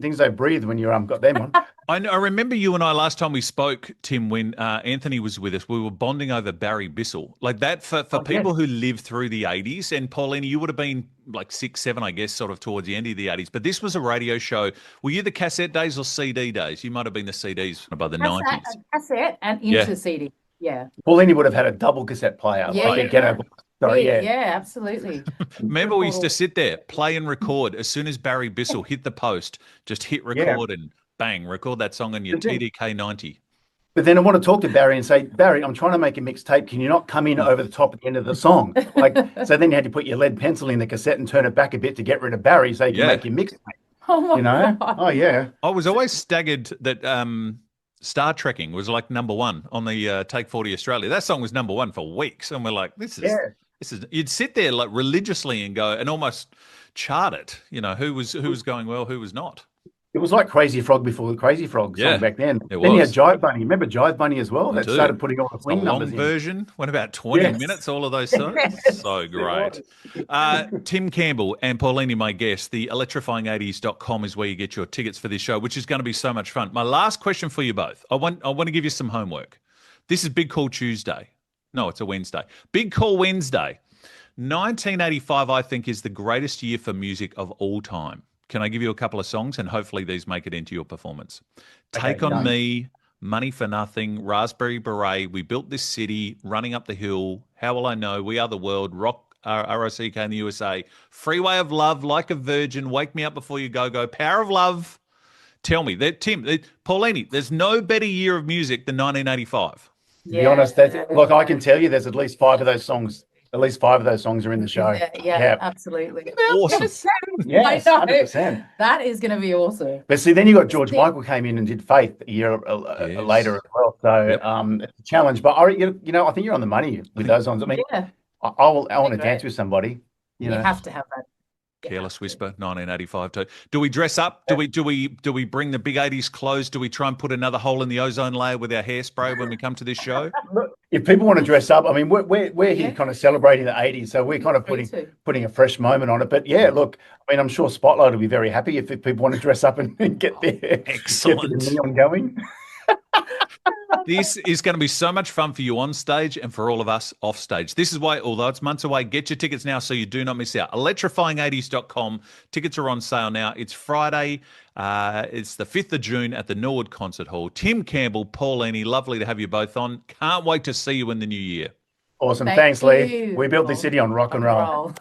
things don't breathe when you got them on. I remember you and I last time we spoke, Tim, when Anthony was with us, we were bonding over Barry Bissell. Like that for people who lived through the 80s, and Paulina, you would have been like 6, 7, I guess, sort of towards the end of the 80s. But this was a radio show. Were you the cassette days or CD days? You might have been the CDs by the 90s. Cassette and into CD. Yeah. Paulina would have had a double cassette player. Yeah, absolutely. Remember, we used to sit there, play and record. As soon as Barry Bissell hit the post, just hit record and bang, record that song on your TDK 90. But then I want to talk to Barry and say, Barry, I'm trying to make a mixtape. Can you not come in over the top at the end of the song? So then you had to put your lead pencil in the cassette and turn it back a bit to get rid of Barry so you can make your mixtape. Oh my God. Oh, yeah. I was always staggered that Star Trekking was like #1 on the Take 40 Australia. That song was #1 for weeks. And we're like, this is you'd sit there like religiously and go and almost chart it, who was going well, who was not. It was like Crazy Frog before the Crazy Frog song back then. Then you had Jive Bunny. Remember Jive Bunny as well? That started putting all the swing numbers in. The long version went about 20 minutes, all of those songs. So great. Tim Campbell and Paulini, my guest, the electrifying80s.com is where you get your tickets for this show, which is going to be so much fun. My last question for you both. I want to give you some homework. This is Big Call Tuesday. No, it's a Wednesday. Big Call Wednesday. 1985, I think, is the greatest year for music of all time. Can I give you a couple of songs and hopefully these make it into your performance? Take On Me, Money for Nothing, Raspberry Beret, We Built This City, Running Up the Hill, How Will I Know, We Are the World, Rock, ROCK in the USA, Freeway of Love, Like a Virgin, Wake Me Up Before You Go, Power of Love. Tell me, Tim, Paulini, there's no better year of music than 1985. To be honest, I can tell you there's at least 5 of those songs. At least 5 of those songs are in the show. Yeah, absolutely. Awesome. Yes, 100%. That is going to be awesome. But see, then you got George Michael came in and did Faith a year later as well. So it's a challenge. But I think you're on the money with those ones. I mean, I want to dance with somebody. You have to have that. Careless Whisper, 1985 too. Do we dress up? Do we bring the big 80s clothes? Do we try and put another hole in the ozone layer with our hairspray when we come to this show? Look, if people want to dress up, I mean, we're here kind of celebrating the 80s, so we're kind of putting a fresh moment on it. But yeah, look, I mean, I'm sure Spotlight will be very happy if people want to dress up and get their Excellent. Get the neon going. This is going to be so much fun for you on stage and for all of us off stage. This is why, although it's months away, get your tickets now so you do not miss out. Electrifying80s.com. Tickets are on sale now. It's Friday. It's the 5th of June at the Norwood Concert Hall. Tim Campbell, Paulini, lovely to have you both on. Can't wait to see you in the new year. Awesome. Thanks, Leith. We built this city on rock and roll.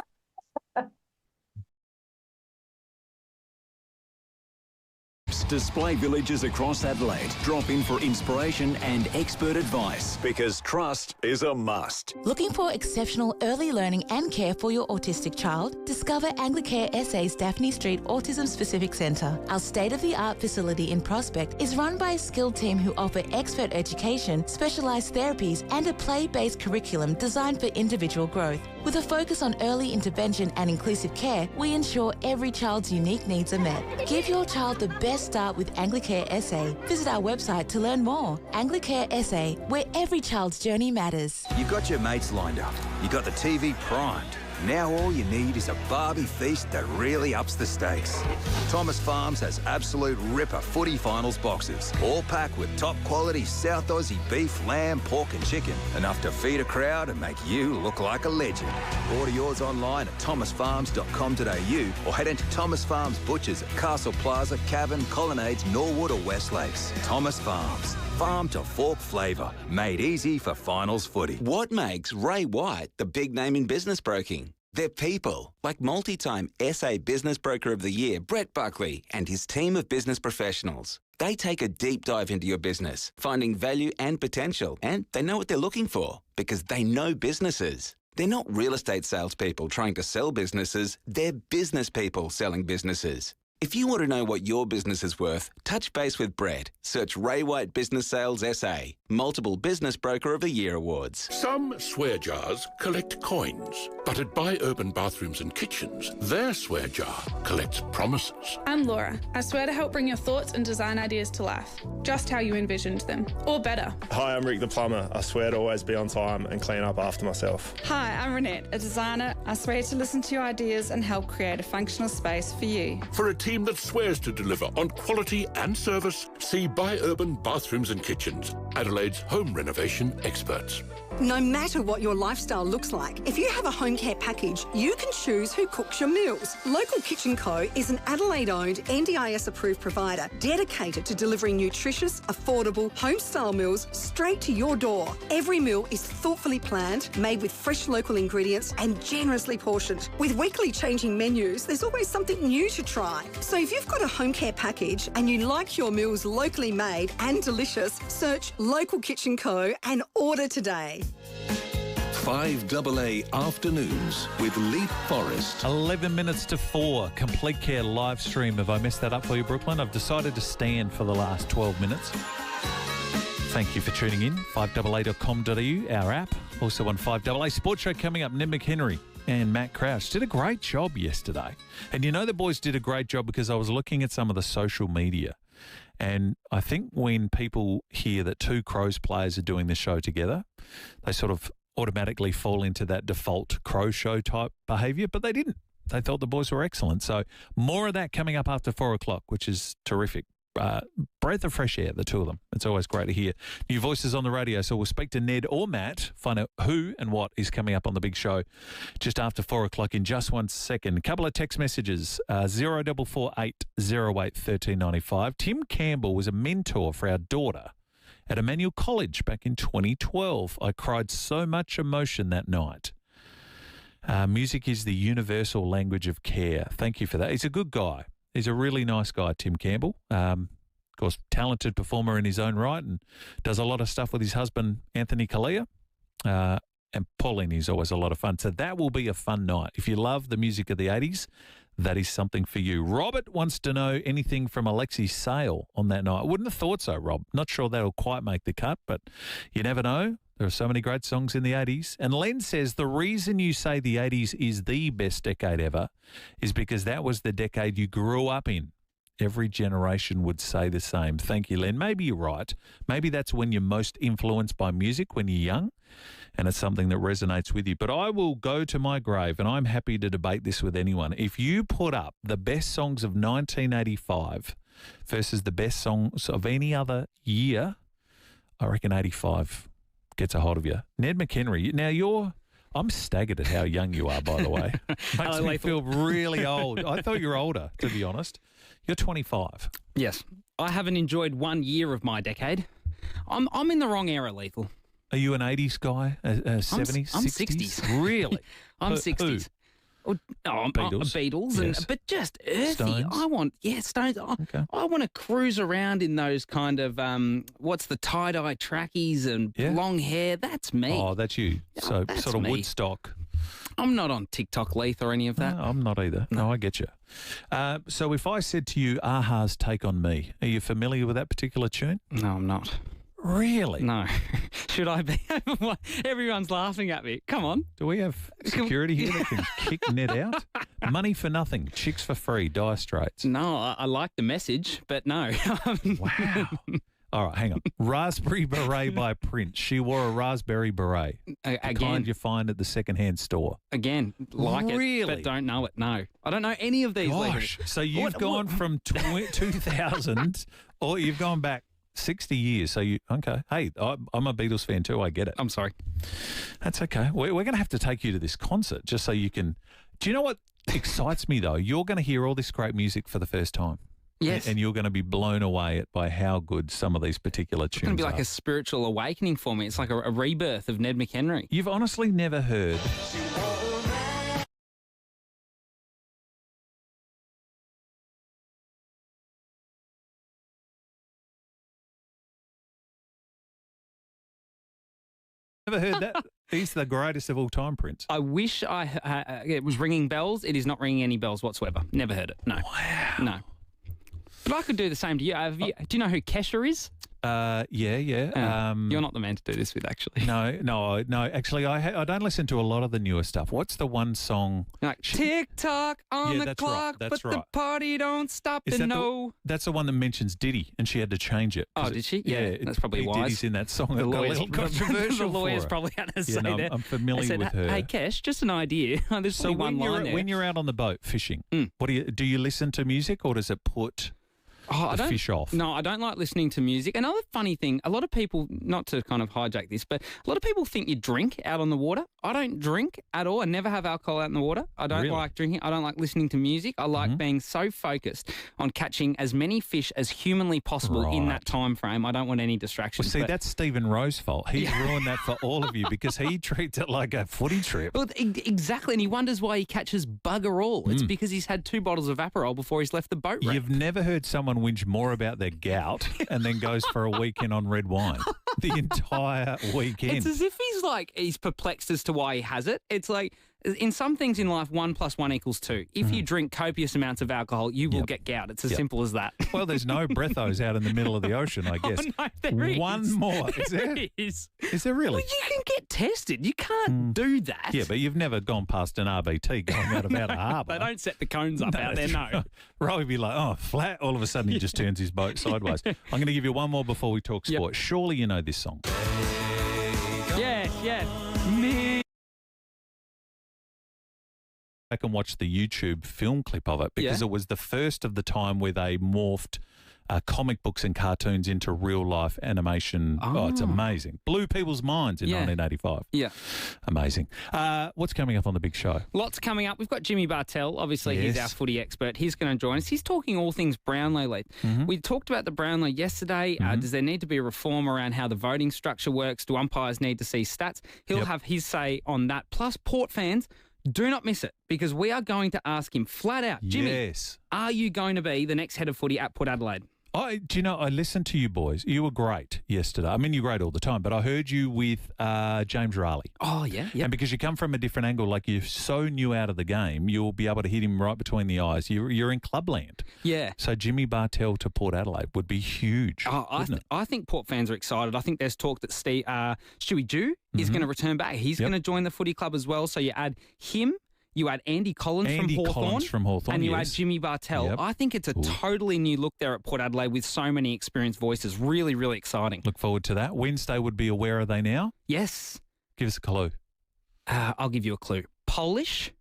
Display villages across Adelaide. Drop in for inspiration and expert advice because trust is a must. Looking for exceptional early learning and care for your autistic child? Discover Anglicare SA's Daphne Street Autism Specific Centre. Our state-of-the-art facility in Prospect is run by a skilled team who offer expert education, specialised therapies and a play-based curriculum designed for individual growth. With a focus on early intervention and inclusive care, we ensure every child's unique needs are met. Give your child the best start with Anglicare SA. Visit our website to learn more. Anglicare SA, where every child's journey matters. You've got your mates lined up. You've got the TV primed. Now all you need is a Barbie feast that really ups the stakes. Thomas Farms has absolute ripper footy finals boxes, all packed with top quality South Aussie beef, lamb, pork and chicken. Enough to feed a crowd and make you look like a legend. Order yours online at thomasfarms.com.au or head into Thomas Farms Butchers at Castle Plaza, Cavan, Colonnades, Norwood or West Lakes. Thomas Farms. Farm to fork flavour, made easy for finals footy. What makes Ray White the big name in business broking? They're people, like multi-time SA Business Broker of the Year, Brett Buckley, and his team of business professionals. They take a deep dive into your business, finding value and potential, and they know what they're looking for because they know businesses. They're not real estate salespeople trying to sell businesses, they're business people selling businesses. If you want to know what your business is worth, touch base with Brett. Search Ray White Business Sales SA. Multiple Business Broker of the Year awards. Some swear jars collect coins, but at Buy Urban Bathrooms and Kitchens, their swear jar collects promises. I'm Laura. I swear to help bring your thoughts and design ideas to life, just how you envisioned them, or better. Hi, I'm Rick the Plumber. I swear to always be on time and clean up after myself. Hi, I'm Renette, a designer. I swear to listen to your ideas and help create a functional space for you. For a team that swears to deliver on quality and service, see Buy Urban Bathrooms and Kitchens, Adelaide's home renovation experts. No matter what your lifestyle looks like, if you have a home care package, you can choose who cooks your meals. Local Kitchen Co. is an Adelaide-owned, NDIS-approved provider dedicated to delivering nutritious, affordable, home-style meals straight to your door. Every meal is thoughtfully planned, made with fresh local ingredients and generously portioned. With weekly changing menus, there's always something new to try. So if you've got a home care package and you like your meals locally made and delicious, search Local Kitchen Co. and order today. 5AA Afternoons with Leith, Forrest. 11 minutes to 4. Complete Care live stream. Have I messed that up for you, Brooklyn? I've decided to stand for the last 12 minutes. Thank you for tuning in. 5AA.com.au, our app. Also on 5AA Sports Show coming up. Ned McHenry and Matt Crouch did a great job yesterday. And you know the boys did a great job because I was looking at some of the social media. And I think when people hear that two Crows players are doing this show together, they sort of automatically fall into that default Crow show type behaviour, but they didn't. They thought the boys were excellent. So more of that coming up after 4 o'clock, which is terrific. Breath of fresh air, the two of them. It's always great to hear new voices on the radio. So we'll speak to Ned or Matt, find out who and what is coming up on the big show just after 4 o'clock in just 1 second. A couple of text messages, 0448 08 1395. Tim Campbell was a mentor for our daughter at Emmanuel College back in 2012. I cried so much emotion that night. Music is the universal language of care. Thank you for that. He's a good guy. He's a really nice guy, Tim Campbell. Of course, talented performer in his own right and does a lot of stuff with his husband, Anthony Kalia. And Pauline is always a lot of fun. So that will be a fun night. If you love the music of the 80s, that is something for you. Robert wants to know anything from Alexi Sale on that night. I wouldn't have thought so, Rob. Not sure that'll quite make the cut, but you never know. There are so many great songs in the 80s. And Len says the reason you say the 80s is the best decade ever is because that was the decade you grew up in. Every generation would say the same. Thank you, Len. Maybe you're right. Maybe that's when you're most influenced by music, when you're young, and it's something that resonates with you. But I will go to my grave, and I'm happy to debate this with anyone. If you put up the best songs of 1985 versus the best songs of any other year, I reckon 85 gets a hold of you. Ned McHenry, now I'm staggered at how young you are, by the way. Makes me feel really old. I thought you were older, to be honest. You're 25. Yes. I haven't enjoyed 1 year of my decade. I'm in the wrong era, Lethal. Are you an 80s guy, 70s, I'm 60s? 60s. Really? I'm 60s. Beatles, Yes. but just earthy. Stones? I want, Stones. I want to cruise around in those kind of, what's the tie-dye trackies and long hair. That's me. Oh, that's you. So that's sort of me. Woodstock. I'm not on TikTok, Leith, or any of that. No, I'm not either. No, I get you. So if I said to you, Aha's Take On Me, are you familiar with that particular tune? No, I'm not. Really? No. Should I be? Everyone's laughing at me. Come on. Do we have security here that can kick Ned out? Money for nothing, chicks for free, Dire Straits. No, I like the message, but no. Wow. All right, hang on. Raspberry Beret by Prince. She wore a raspberry beret. The kind you find at the second-hand store. Again, like Really? it, but don't know it, no. I don't know any of these. Gosh, so you've gone from 2000, or you've gone back 60 years. So okay. Hey, I'm a Beatles fan too. I get it. I'm sorry. That's okay. We're going to have to take you to this concert just so you can. Do you know what excites me though? You're going to hear all this great music for the first time. Yes. And you're going to be blown away by how good some of these particular tunes are. It's going to be like a spiritual awakening for me. It's like a rebirth of Ned McHenry. You've honestly never heard. Never heard that? He's the greatest of all time, Prince. I wish it was ringing bells. It is not ringing any bells whatsoever. Never heard it. No. Wow. No. But I could do the same to you. Do you know who Kesha is? Yeah. You're not the man to do this with, actually. No. Actually, I don't listen to a lot of the newer stuff. What's the one song? Like tick-tock on the clock, but the party don't stop That's the one that mentions Diddy, and she had to change it. Oh, did she? Yeah, that's probably wise. Diddy's in that song. The Got a lawyers, little controversial the lawyers for her. probably had to say that. I'm familiar with her. Hey, Kesh, just an idea. There's So one line there. when you're out on the boat fishing, what do you listen to music, or does it put the fish off? No, I don't like listening to music. Another funny thing, a lot of people, not to kind of hijack this, but a lot of people think you drink out on the water. I don't drink at all. I never have alcohol out in the water. I don't like drinking. I don't like listening to music. I like being so focused on catching as many fish as humanly possible in that time frame. I don't want any distractions. Well, see, that's Stephen Rowe's fault. He's ruined that for all of you because he treats it like a footy trip. Well, exactly, and he wonders why he catches bugger all. It's because he's had 2 bottles of Aperol before he's left the boat wreck. You've never heard someone whinge more about their gout and then goes for a weekend on red wine. The entire weekend. It's as if he's perplexed as to why he has it. It's like, in some things in life, 1 + 1 = 2. If you drink copious amounts of alcohol, you will get gout. It's as simple as that. Well, there's no breathos out in the middle of the ocean, I guess. Oh, no, there is. One more. Is there? There is. Is there really? Well, you can get tested. You can't do that. Yeah, but you've never gone past an RBT going out of Outer Harbour. They don't set the cones up out there, no. Rowie would be like, oh, flat. All of a sudden, he just turns his boat sideways. I'm going to give you one more before we talk sport. Surely you know this song. Yes. Me. Back and watch the YouTube film clip of it because it was the first of the time where they morphed comic books and cartoons into real life animation. Oh, it's amazing. Blew people's minds in 1985. Yeah. Amazing. What's coming up on the big show? Lots coming up. We've got Jimmy Bartell. Obviously, he's our footy expert. He's going to join us. He's talking all things Brownlow, Leith. We talked about the Brownlow yesterday. Does there need to be a reform around how the voting structure works? Do umpires need to see stats? He'll have his say on that. Plus, Port fans, do not miss it because we are going to ask him flat out, Jimmy, are you going to be the next head of footy at Port Adelaide? Do you know, I listened to you boys. You were great yesterday. I mean, you're great all the time, but I heard you with James Riley. Oh, yeah. And because you come from a different angle, like you're so new out of the game, you'll be able to hit him right between the eyes. You're in clubland. Yeah. So Jimmy Bartell to Port Adelaide would be huge. I think Port fans are excited. I think there's talk that Stewie Dew is going to return back. He's going to join the footy club as well. So you add him. You add Andy Collins from Hawthorn, and you add Jimmy Bartell. Yep. I think it's a totally new look there at Port Adelaide with so many experienced voices. Really, really exciting. Look forward to that. Wednesday would be a Where Are They Now? Yes. Give us a clue. I'll give you a clue. Polish.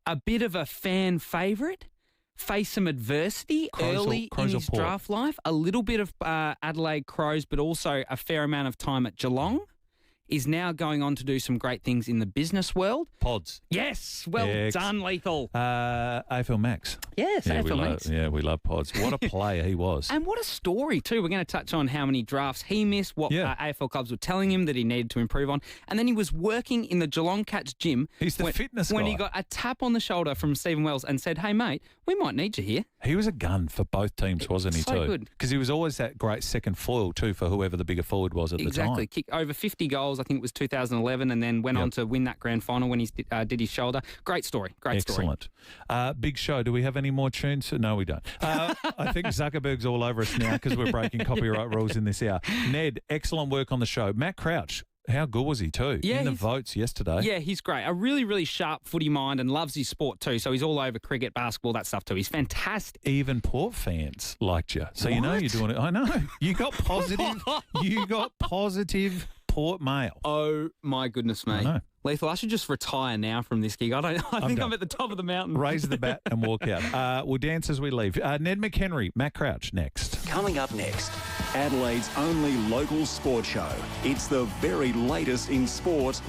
A bit of a fan favourite. Face some adversity early in his draft life. A little bit of Adelaide Crows, but also a fair amount of time at Geelong. Is now going on to do some great things in the business world. Pods. Yes. Well done, Lethal. AFL Max. Yes, AFL Max. We love Pods. What a player he was. And what a story, too. We're going to touch on how many drafts he missed, what AFL clubs were telling him that he needed to improve on. And then he was working in the Geelong Cats gym. He's the fitness guy. When he got a tap on the shoulder from Stephen Wells and said, hey, mate, we might need you here. He was a gun for both teams, wasn't he, so too? Good. Because he was always that great second foil, too, for whoever the bigger forward was at the time. Exactly. Kicked over 50 goals, I think it was 2011, and then went on to win that grand final when he did his shoulder. Great story. Excellent. Big show. Do we have any more tunes? No, we don't. I think Zuckerberg's all over us now because we're breaking copyright rules in this hour. Ned, excellent work on the show. Matt Crouch, how good was he too? Yeah, in the votes yesterday. Yeah, he's great. A really, really sharp footy mind and loves his sport too. So he's all over cricket, basketball, that stuff too. He's fantastic. Even Port fans liked you. So you know you're doing it. I know. You got positive. You got positive Port mail. Oh my goodness me. I know. Lethal, I should just retire now from this gig. I think I'm at the top of the mountain. Raise the bat and walk out. We'll dance as we leave. Ned McHenry, Matt Crouch, next. Coming up next, Adelaide's only local sport show. It's the very latest in sport.